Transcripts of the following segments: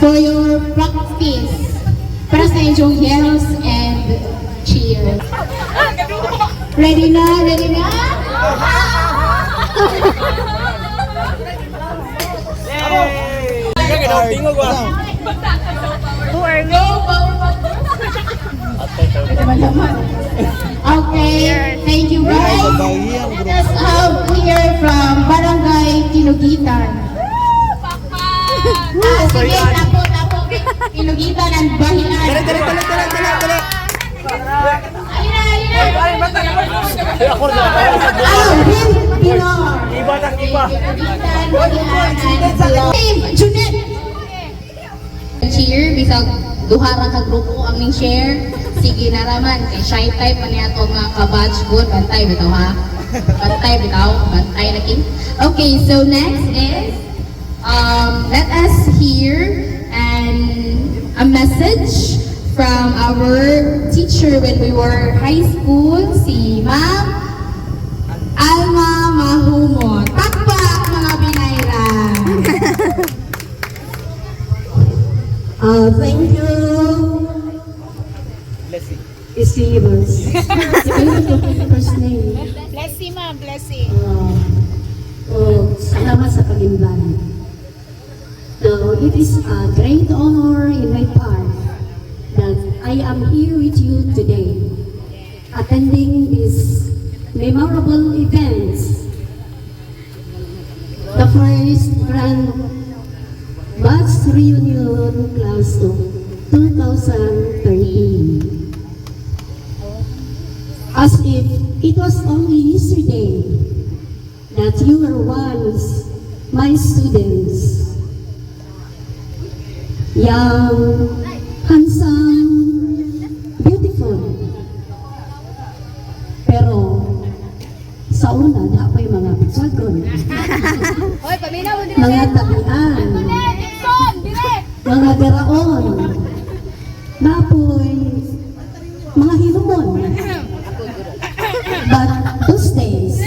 for your practice. Para sa inyong yells and cheers. Ready na? Ready na? Who are we? Okay, thank you guys. Let us hear from Barangay Kinugitan. Sige, tapo. Kinugitan and Bahian. Ayun na. Junet. Cheer, bisag duhara ka grupo ang ning share. Sige na raman, kay shy type man yato mga ka-batch good. Bantay bitaw ha. Bantay lagi. Okay, so next is let us hear a message from our teacher when we were high school, si Ma'am Alma Mahumot. Takpak mga binayran. Thank you. Receivers. First name. Blessing, ma'am. Blessing. Salamat sa pag-invite. Now, it is a great honor in my part that I am here with you today, attending this memorable events. The first grand batch reunion class of 2013. As if it was only yesterday that you were once my students. Young, handsome, beautiful. Pero sa una, na pa yung mga pagsagon. Hoy, paminaw mo din. Mga tabian. Mga garaon. Napoy, mga hilumon. But those days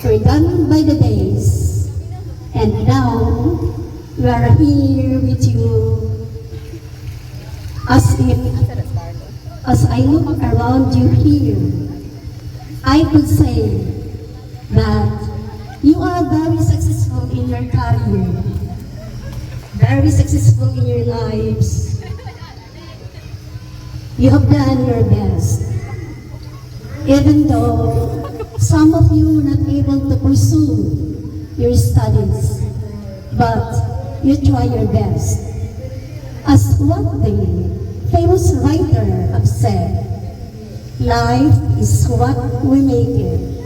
were done by the days. And now, we are here with you as I look around you here, I could say that you are very successful in your career, very successful in your lives. You have done your best. Even though some of you were not able to pursue your studies, but you try your best. As one the famous writer have said, life is what we make it.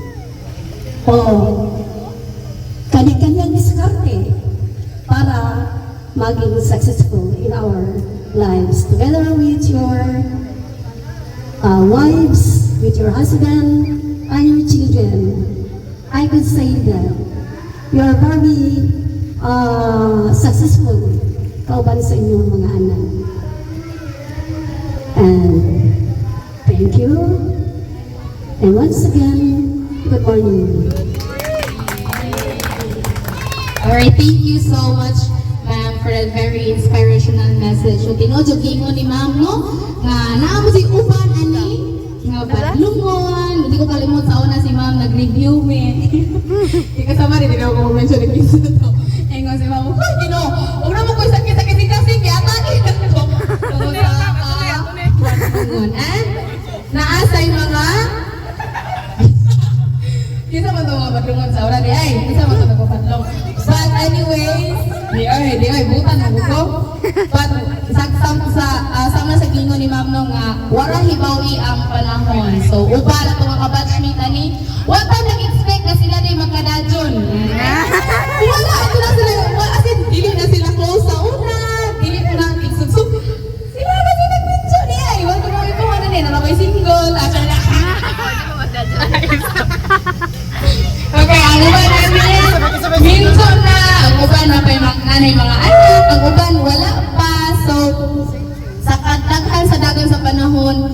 O, kanya-kanyang diskarte para maging successful in our lives. Together with your wives, with your husband, and your children, I could say that you are very successful kauban sa inyong mga anak. And thank you. And once again, good morning. Alright, thank you so much, ma'am, for that very inspirational message. So, tinodyo gingon ni ma'am, no? Nga, naamo si uban, ani? Nga, badlungon. Hindi ko kalimot sa una si ma'am, nag-review eh. Hindi kasama rin, hindi ko mention ni Pinto to. Ingon si ma'am, oh, you know, huwag na mo ko sakit-sakit si Kasing, kaya atake na to. So, badlungon. And, naasay mga Kisa man ito mga badlungan sa oras, ay, kisa man ito nagpapadlong. But anyways, di ay, butan mo ko. But, sama sa gingon ni ma'am nung wala hibawi ang panahon. So, ubal at mga kabatchmate ani, wala nag-expect na sila na magkadadyon. Wala, ito na sila, as in, dili na sila close sa una, dili na igsubsub. Sila na sila nag-mention ni ay, wala ko mga ito, ano din, na may single, actually, okay, ang uban namin, minsan na, ang uban na pa yung nanay mga anak, ang uban wala pa, so, sa kadaghan sa dagan sa panahon,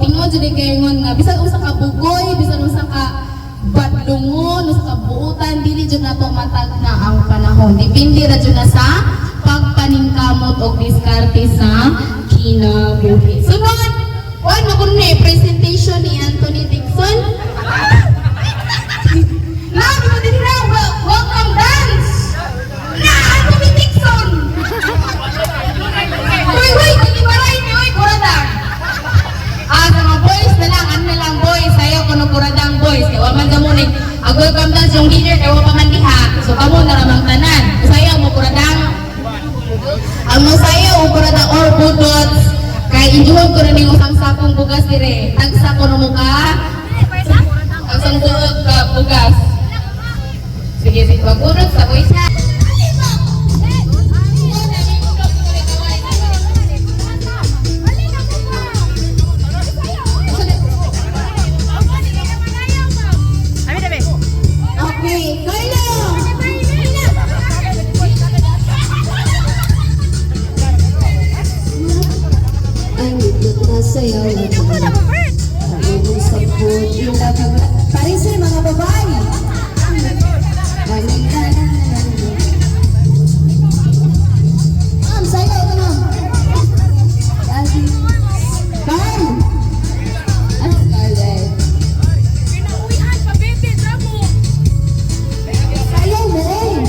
tingnan dyan kayo nga, bisan usa ka bugoy, bisan usa ka badlungon, usa ka buutan, dili dyan na to matag na ang panahon. Dipindi na dyan na sa pagpaningkamot o diskarte sa kinabuhi. Sunod, ano ko na presentation ni Anthony Dixon? Labi mo din na, welcome dance! Na Anthony Dixon! Uy, kinibaray niyo, kuradang! Sa mga boys na lang, ano na lang boys, sayo ko no kuradang boys, kaya waman ka muna, welcome dance yung leader, kaya wapa man diha, so kamo na ramang tanan, sayo mo kuradang, ang sayo o kuradang or budots, kaya injuhon ko na yung isang sakong bugas dire, tagsa ko no mukha, ang isang bugas. Sige, wag sa boys ha. Okay, Carlo! Ang ikot na sayaw na ang sabot yung parin sa mga babae. Sayaw ka na. Carl! Ano Scarlett? Sayaw mo eh!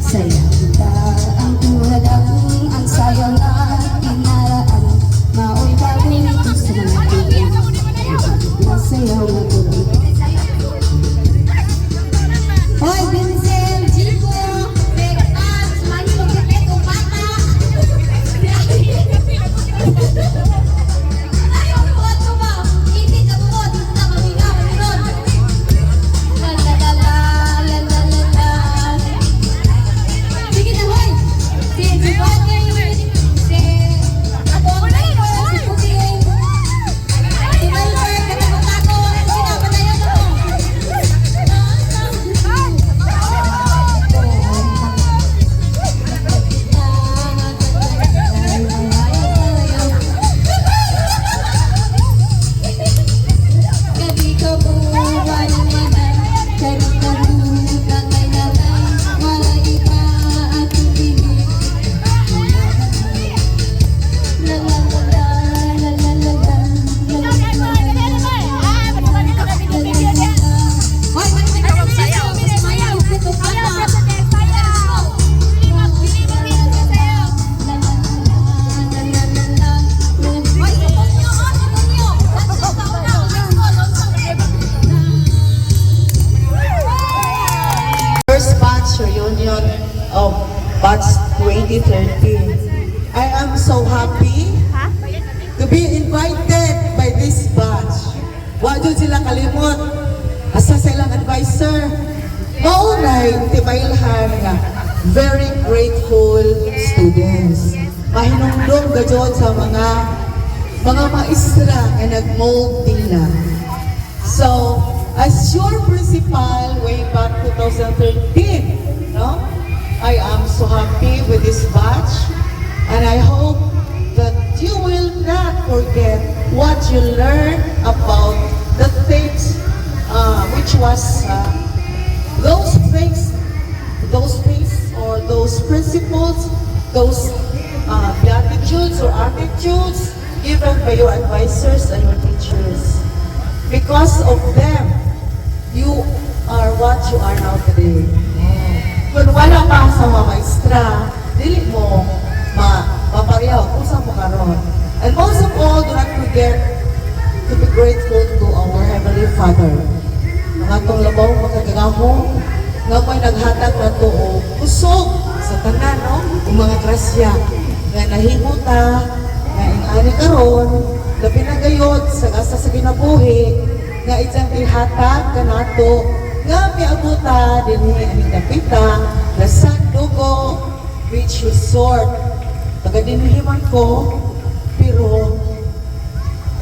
Sayaw ka ang kuradang, ang sayaw na inaraan. Maoy bagay ito sa mga tingin. Masayaw na kuradang. Hoy, Vincent! Chico! Bekat! Sumali mo kapit o bata! Ayaw mo buhat ko ba? Hindi ka mo! Dito na mamingaw! La la la la la la la la. Sige na, hoy! Si Giovanni! Si Atong Tayo! Si Puting! Si Malver! Katapag-ako! Sinapa na yun ako! Gabi ka buwan naman, gabi ka buwan naman, wala iba at ibig. La la la la, la la la la, la la la la. Hoy, magsayaw! Magsayaw! Ito ka na! First batch reunion of batch 2013. I am so happy to be invited by this batch. Wado sila kalimot. Asa silang advisor. Maunay, tibailhan nga. Very grateful students. Mahinungdong gajod sa mga maestra na nag-mold nila. So, as your principal way back 2013, no? I am so happy with this batch, and I hope that you will not forget what you learned about the things, which was those things or those principles, those beatitudes or attitudes given by your advisors and your teachers. Because of them, you are what you are now today. Kung wala pa sa mga maestra, dili mo mapareho kung saan mo karon. And most of all, do not forget to be grateful to our Heavenly Father. Ang atong labaw makagagamo, nga may naghatag na to o kusog sa tanan, no? Ang mga grasya nga nahimuta, nga ingani karon, labi na gayod sa gasa sa kinabuhi, nga itsang ihatag kanato, nga miabuta dinhi aning dapita, lasan dugo, which resort. Taga dinhiman ko, pero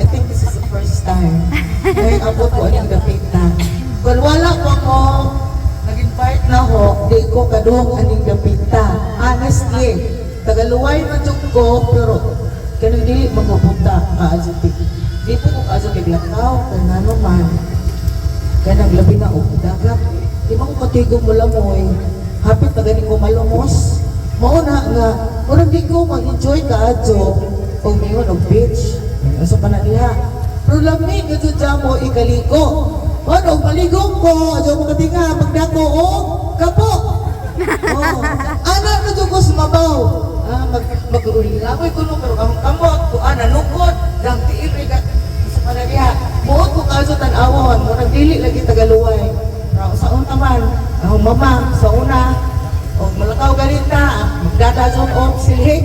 I think this is the first time ngayon abot ko aning dapita. Kung wala ko ako, nag-invite na ho, di ko kadung aning dapita. Honestly, tagaluway na dyan ko, pero kanang di magpupunta kaazutik. Di po kung azo kiglakaw, kung ano man. Kanang labi na o dagat. Di mo ko katigong mula mo eh. Hapit na ganing ko malumos. mauna nga, murag di ko mag-enjoy kaadyo o ngayon og beach. Asa pa na niya. Pero lamig ka dyan mo ikaliko. Ano, maligong ko, adyo mo katinga, magdako o kapo. Oh, anak na dyan ko sumabaw. Mag-ulilamoy ko nung pero kamot kamot, kuan, nanukod, dang tiiri ka. Asa pa na niya. Muot ko kaadyo tan-awon, murag dili lagi tagaluway. Pero sa una man, ang mama, sa una, o malakaw galit na, magdadazon o silhik.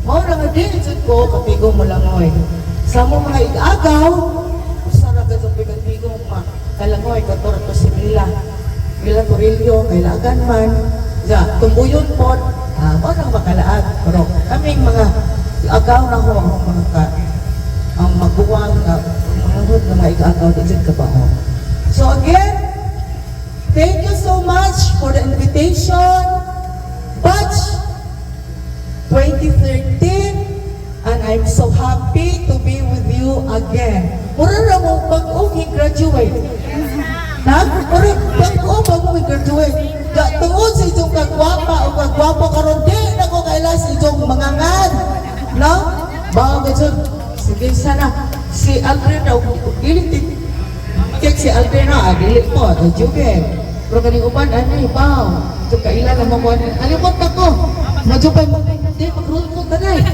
Mao na nga din jud ko katigong malangoy. Sa mo mga igagaw, usara ka sa pigatigong kalangoy kator to si Mila Torrillo, kailangan man. Ja, tumbuyon po, mao nang makalaag. Pero kaming mga agaw na ho ang mga ang maguwang mga hud nga mga igagaw di jud ka ba ho. So again, thank you so much for the invitation. Batch 2013, and I'm so happy to be with you again. Mura na mo pag-o graduate. Na? Mura pag-o pag mo graduate. Tungod sa itong kagwapa o kagwapo karon di na ko kaila sa itong mangangan. No? Bago ka dyan. Sige sana. Si Aldrin daw, dili kek si Aldrin na, dili po, jugen. Pero kaning uban, anay, bao. Ito kaila na mo kuhan. Alimot na ko. Majupay mo. Hindi, mag-roll ko tanay.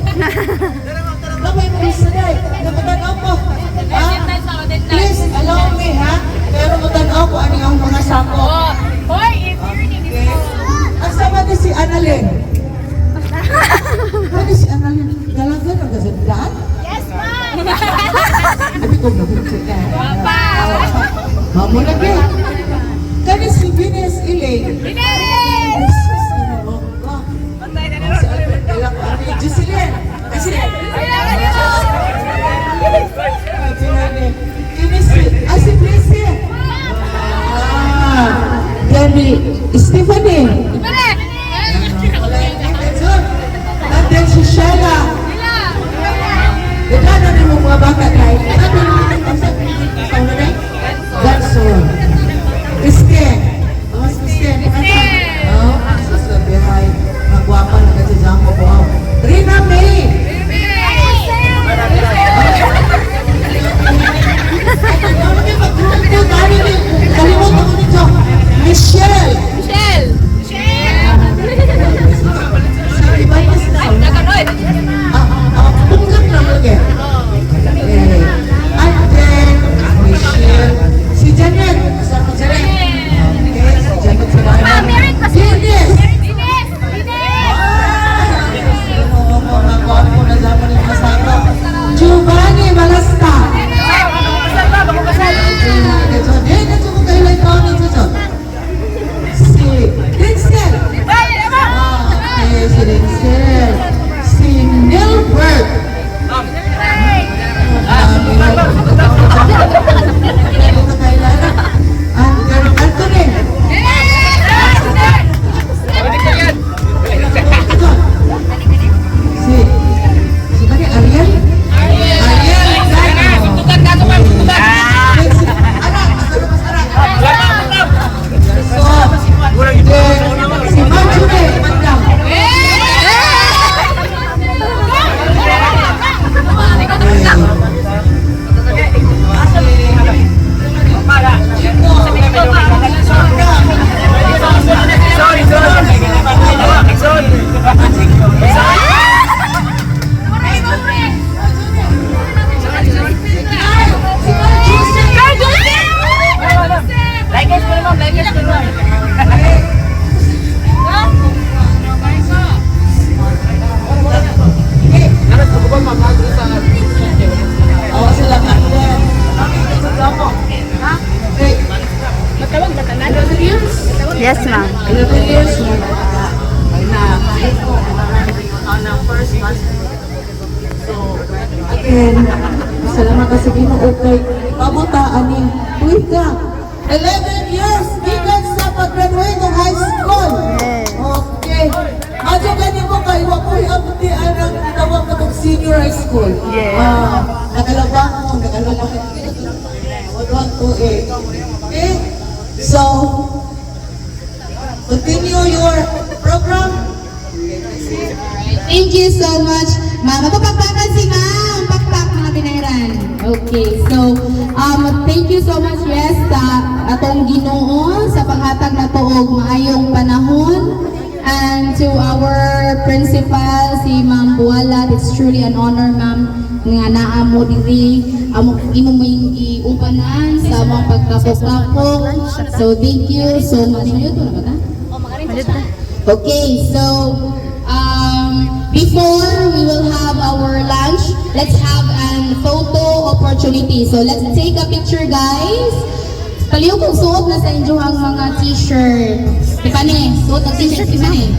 Lamay mo rin sanay. Napatanaw ko. Please, allow me, ha? Pero matanaw ko ano yung mga sako. Hoy, if you're in Okay. Asama ni si Annalyn. Ano si Annalyn? Dalagan ang kasandaan? Yes, ma'am! Sabi ko, nabukso ka. Papa! Mamo na ka. Kani si Venus Elaine. Ines! Jocelyn! Jocelyn! Si Tracy! Gani, Stephanie! And then si Sheila! Ito na rin mo mga bata kahit. Ganson! Christine! Mas Christine! Oh, sasabihay. Magwapa na kasi dyan ko po. Rina May! Kalimutan ko nito. Michelle! Iba yung pungkat lang lagi. And then, Michelle. Si Janet. Kasama Janet. Okay, si Janet sila. Dennis! Mga kwarpo na zaman yung masako. Giovanni Malasta. Ito ko kayo lang ikaw nito dyan. Si Denzel. Okay, si Denzel. Si Nilbert. Anthony. Si Bani Ariel? Ariel! Suntukan ka ito pa! Si Manjune! Yes, ma'am. 11 years na first class. So, again, salamat ka sa Ginoo kay pabuta ani. Uy ka. 11 years gikan sa pag-graduate ng high school. Okay. Adyo gani mo kay wa ko'y abti ang tawag ka senior high school. Nakalabang mo, nakalabang. 128. Okay? So, continue your program. Thank you so much, ma'am. Mapapakpakan si ma'am. Pakpak mga binairan. Okay, so thank you so much, yes, sa atong Ginoo sa paghatag na tuog maayong panahon. And to our principal, si Ma'am Bualat, it's truly an honor, ma'am, nga naa mo diri imo may iupanan sa mga pagkapok-kapok. So thank you so much. Ito na ba ta? Okay, so before we will have our lunch, let's have a photo opportunity. So let's take a picture, guys. Paliw kong suot na sa inyo ang mga t-shirt. Tipane, suot na t-shirt, tipane.